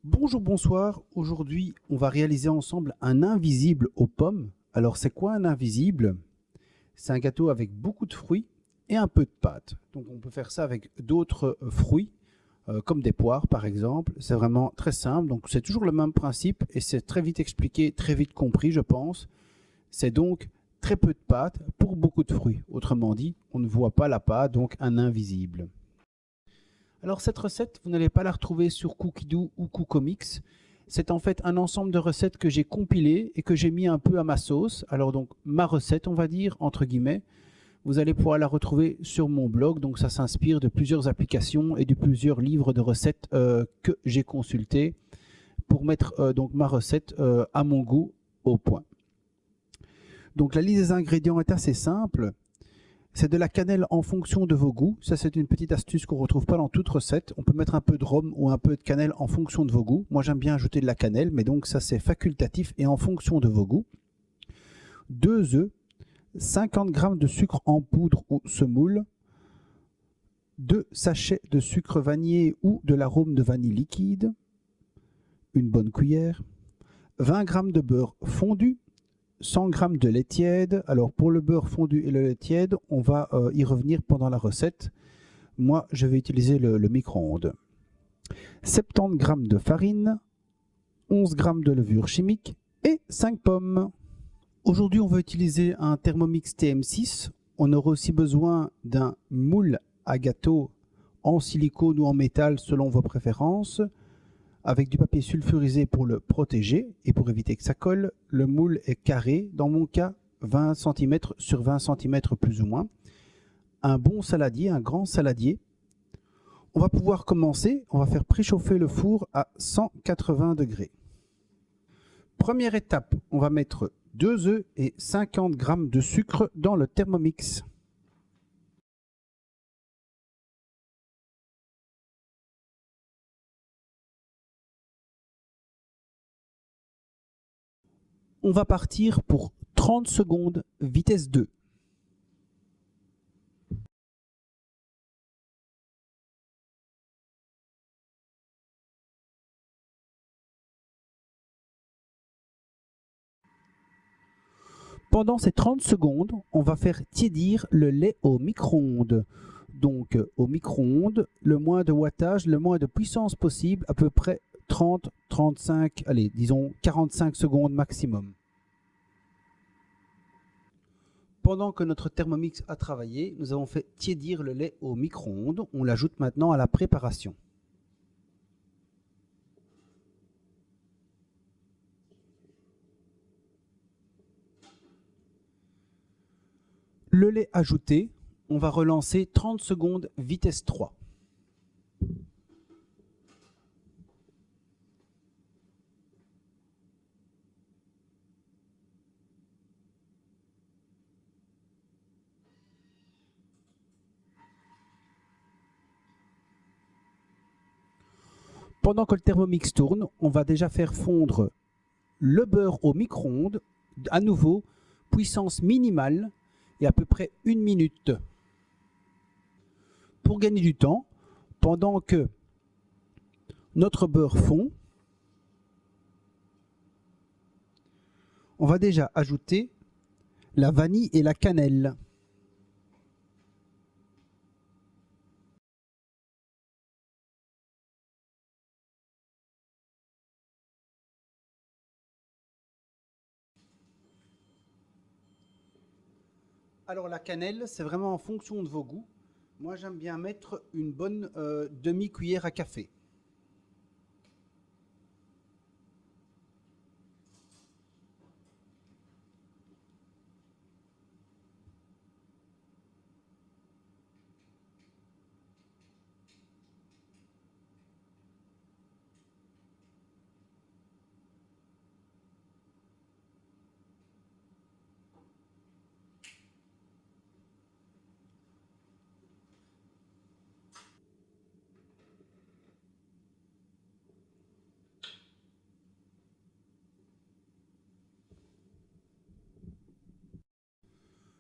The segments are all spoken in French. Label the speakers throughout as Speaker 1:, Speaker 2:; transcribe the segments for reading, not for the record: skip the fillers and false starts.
Speaker 1: Bonjour, bonsoir. Aujourd'hui, on va réaliser ensemble un invisible aux pommes. Alors, c'est quoi un invisible? C'est un gâteau avec beaucoup de fruits et un peu de pâte. Donc, on peut faire ça avec d'autres fruits, comme des poires par exemple. C'est vraiment très simple. Donc, c'est toujours le même principe et c'est très vite expliqué, très vite compris, je pense. C'est donc très peu de pâte pour beaucoup de fruits. Autrement dit, on ne voit pas la pâte, donc un invisible. Alors cette recette, vous n'allez pas la retrouver sur Cookidoo ou Cookomix. C'est en fait un ensemble de recettes que j'ai compilées et que j'ai mis un peu à ma sauce. Alors donc ma recette, on va dire, entre guillemets, vous allez pouvoir la retrouver sur mon blog. Donc ça s'inspire de plusieurs applications et de plusieurs livres de recettes que j'ai consultés pour mettre donc ma recette à mon goût au point. Donc la liste des ingrédients est assez simple. C'est de la cannelle en fonction de vos goûts. Ça, c'est une petite astuce qu'on ne retrouve pas dans toute recette. On peut mettre un peu de rhum ou un peu de cannelle en fonction de vos goûts. Moi, j'aime bien ajouter de la cannelle, mais donc ça, c'est facultatif et en fonction de vos goûts. 2 œufs, 50 g de sucre en poudre ou semoule, 2 sachets de sucre vanillé ou de l'arôme de vanille liquide, une bonne cuillère, 20 g de beurre fondu, 100 g de lait tiède. Alors pour le beurre fondu et le lait tiède, on va y revenir pendant la recette. Moi, je vais utiliser le micro-ondes. 70 g de farine, 11 g de levure chimique et 5 pommes. Aujourd'hui, on va utiliser un Thermomix TM6. On aura aussi besoin d'un moule à gâteau en silicone ou en métal selon vos préférences, avec du papier sulfurisé pour le protéger et pour éviter que ça colle. Le moule est carré, dans mon cas 20 cm sur 20 cm plus ou moins. Un bon saladier, un grand saladier. On va pouvoir commencer, on va faire préchauffer le four à 180 degrés. Première étape, on va mettre 2 œufs et 50 g de sucre dans le Thermomix. On va partir pour 30 secondes, vitesse 2. Pendant ces 30 secondes, on va faire tiédir le lait au micro-ondes. Donc au micro-ondes, le moins de wattage, le moins de puissance possible, à peu près 30, 35, allez, disons 45 secondes maximum. Pendant que notre Thermomix a travaillé, nous avons fait tiédir le lait au micro-ondes. On l'ajoute maintenant à la préparation. Le lait ajouté, on va relancer 30 secondes vitesse 3. Pendant que le Thermomix tourne, on va déjà faire fondre le beurre au micro-ondes, à nouveau, puissance minimale et à peu près 1 minute. Pour gagner du temps, pendant que notre beurre fond, on va déjà ajouter la vanille et la cannelle. Alors la cannelle, c'est vraiment en fonction de vos goûts. Moi, j'aime bien mettre une bonne demi-cuillère à café.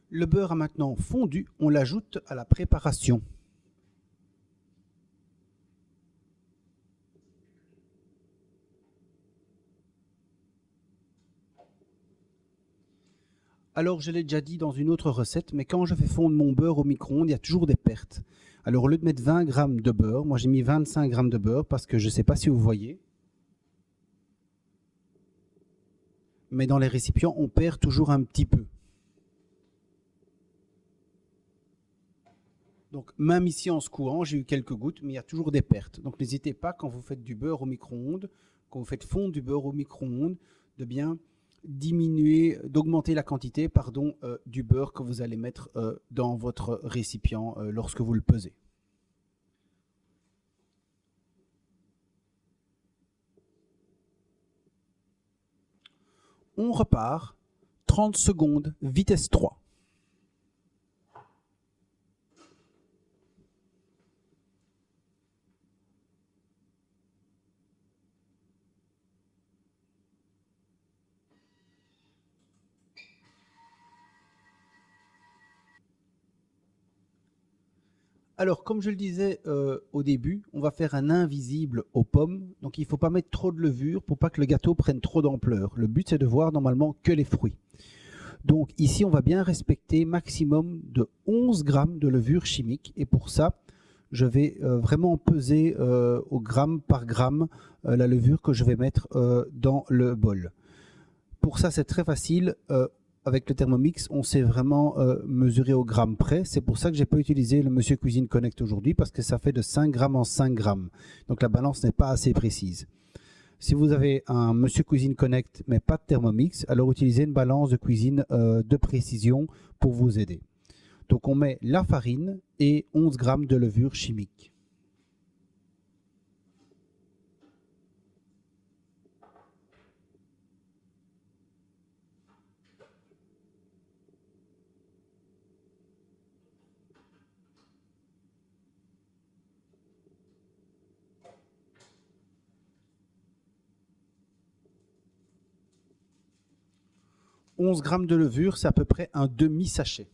Speaker 1: Le beurre a maintenant fondu, on l'ajoute à la préparation. Alors, je l'ai déjà dit dans une autre recette, mais quand je fais fondre mon beurre au micro-ondes, il y a toujours des pertes. Alors, au lieu de mettre 20 grammes de beurre, moi j'ai mis 25 grammes de beurre parce que je ne sais pas si vous voyez, mais dans les récipients, on perd toujours un petit peu. Donc, même ici en secouant, j'ai eu quelques gouttes, mais il y a toujours des pertes. Donc, n'hésitez pas, quand vous faites du beurre au micro-ondes, quand vous faites fondre du beurre au micro-ondes, de bien d'augmenter la quantité du beurre que vous allez mettre dans votre récipient lorsque vous le pesez. On repart, 30 secondes, vitesse 3. Alors, comme je le disais au début, on va faire un invisible aux pommes. Donc, il ne faut pas mettre trop de levure pour pas que le gâteau prenne trop d'ampleur. Le but, c'est de voir normalement que les fruits. Donc, ici, on va bien respecter maximum de 11 grammes de levure chimique. Et pour ça, je vais vraiment peser au gramme par gramme la levure que je vais mettre dans le bol. Pour ça, c'est très facile. Avec le Thermomix, on sait vraiment mesurer au gramme près. C'est pour ça que je n'ai pas utilisé le Monsieur Cuisine Connect aujourd'hui, parce que ça fait de 5 grammes en 5 grammes. Donc la balance n'est pas assez précise. Si vous avez un Monsieur Cuisine Connect, mais pas de Thermomix, alors utilisez une balance de cuisine de précision pour vous aider. Donc on met la farine et 11 grammes de levure chimique. « 11 grammes de levure, c'est à peu près un demi-sachet.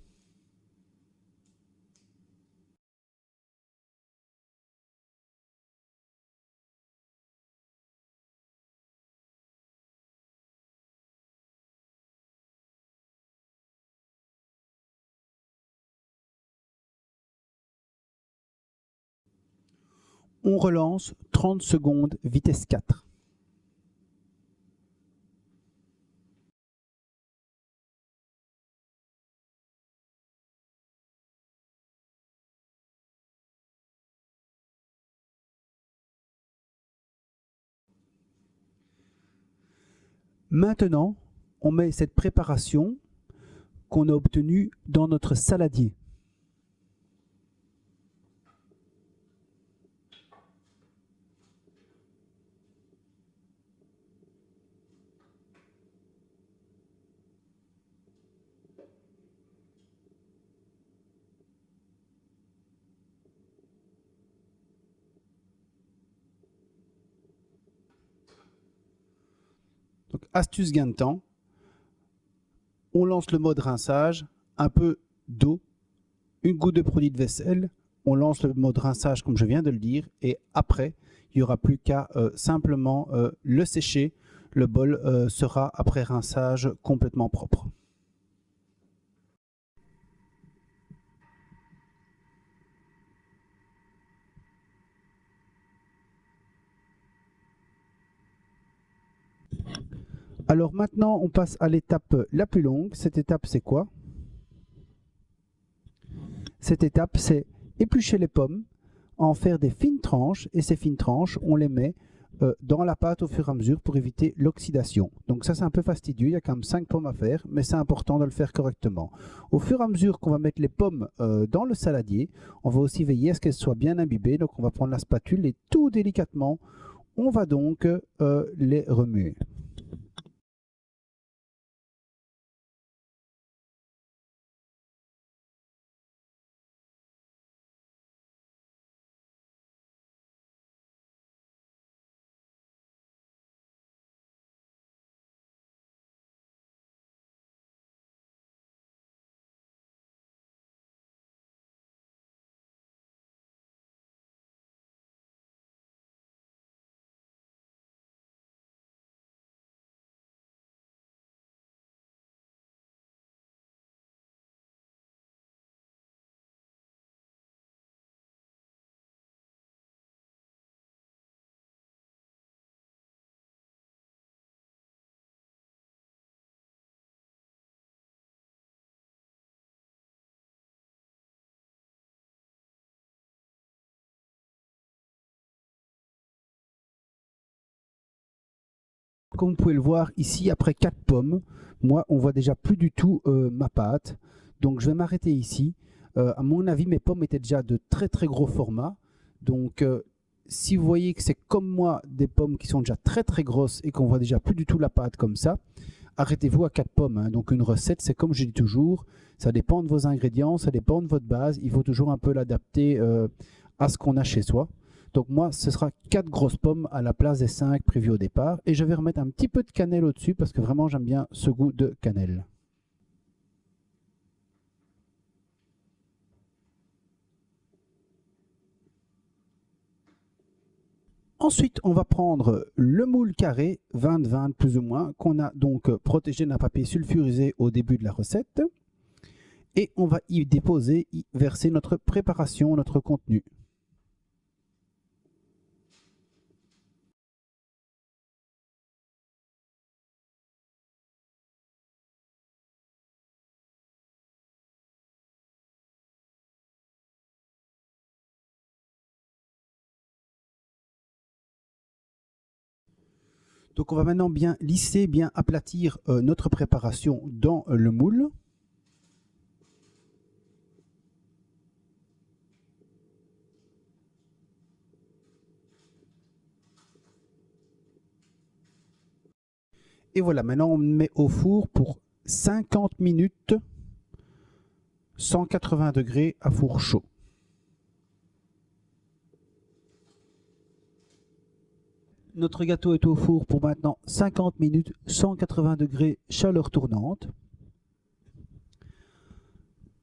Speaker 1: On relance 30 secondes, vitesse 4. Maintenant, on met cette préparation qu'on a obtenue dans notre saladier. Donc, astuce gain de temps, on lance le mode rinçage, un peu d'eau, une goutte de produit de vaisselle, on lance le mode rinçage comme je viens de le dire, et après, il n'y aura plus qu'à simplement le sécher. Le bol sera, après rinçage, complètement propre. Alors maintenant, on passe à l'étape la plus longue. Cette étape, c'est quoi? Cette étape, c'est éplucher les pommes, en faire des fines tranches, et ces fines tranches, on les met dans la pâte au fur et à mesure pour éviter l'oxydation. Donc ça, c'est un peu fastidieux, il y a quand même 5 pommes à faire, mais c'est important de le faire correctement. Au fur et à mesure qu'on va mettre les pommes dans le saladier, on va aussi veiller à ce qu'elles soient bien imbibées. Donc on va prendre la spatule et tout délicatement, on va donc les remuer. Comme vous pouvez le voir ici, après 4 pommes, moi, on voit déjà plus du tout ma pâte. Donc, je vais m'arrêter ici. À mon avis, mes pommes étaient déjà de très très gros format. Donc, si vous voyez que c'est comme moi des pommes qui sont déjà très très grosses et qu'on voit déjà plus du tout la pâte comme ça, arrêtez-vous à 4 pommes. Hein. Donc, une recette, c'est comme je dis toujours, ça dépend de vos ingrédients, ça dépend de votre base. Il faut toujours un peu l'adapter à ce qu'on a chez soi. Donc moi, ce sera 4 grosses pommes à la place des 5 prévues au départ. Et je vais remettre un petit peu de cannelle au-dessus parce que vraiment j'aime bien ce goût de cannelle. Ensuite, on va prendre le moule carré 20-20 plus ou moins qu'on a donc protégé d'un papier sulfurisé au début de la recette. Et on va y déposer, y verser notre préparation, notre contenu. Donc on va maintenant bien lisser, bien aplatir notre préparation dans le moule. Et voilà, maintenant on met au four pour 50 minutes, 180 degrés à four chaud. Notre gâteau est au four pour maintenant 50 minutes, 180 degrés, chaleur tournante.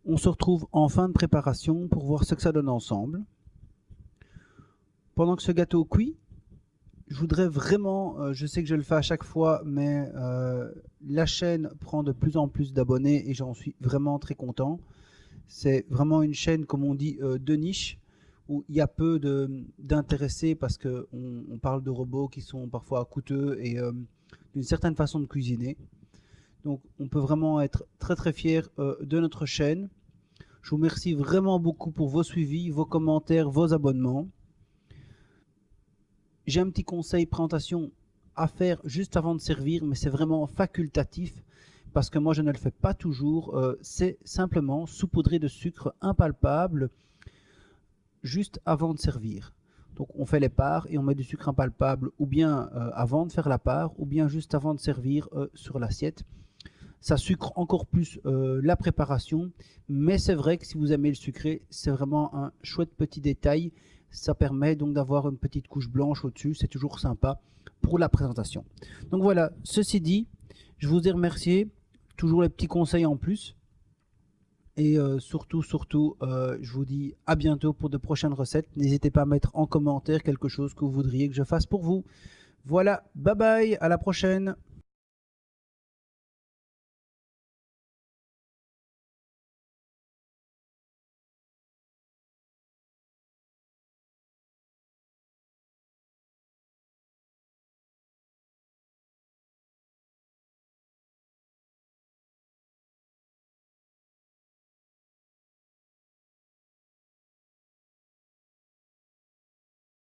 Speaker 1: On se retrouve en fin de préparation pour voir ce que ça donne ensemble. Pendant que ce gâteau cuit, je voudrais vraiment, je sais que je le fais à chaque fois, mais la chaîne prend de plus en plus d'abonnés et j'en suis vraiment très content. C'est vraiment une chaîne, comme on dit, de niche, où il y a peu d'intéressés parce qu'on parle de robots qui sont parfois coûteux et d'une certaine façon de cuisiner. Donc on peut vraiment être très très fier de notre chaîne. Je vous remercie vraiment beaucoup pour vos suivis, vos commentaires, vos abonnements. J'ai un petit conseil présentation à faire juste avant de servir, mais c'est vraiment facultatif parce que moi je ne le fais pas toujours. C'est simplement saupoudrer de sucre impalpable juste avant de servir. Donc on fait les parts et on met du sucre impalpable ou bien avant de faire la part ou bien juste avant de servir sur l'assiette. Ça sucre encore plus la préparation, mais c'est vrai que si vous aimez le sucré, c'est vraiment un chouette petit détail. Ça permet donc d'avoir une petite couche blanche au-dessus, c'est toujours sympa pour la présentation. Donc voilà, ceci dit, je vous ai remercié, toujours les petits conseils en plus. Et surtout, je vous dis à bientôt pour de prochaines recettes. N'hésitez pas à mettre en commentaire quelque chose que vous voudriez que je fasse pour vous. Voilà, bye bye, à la prochaine.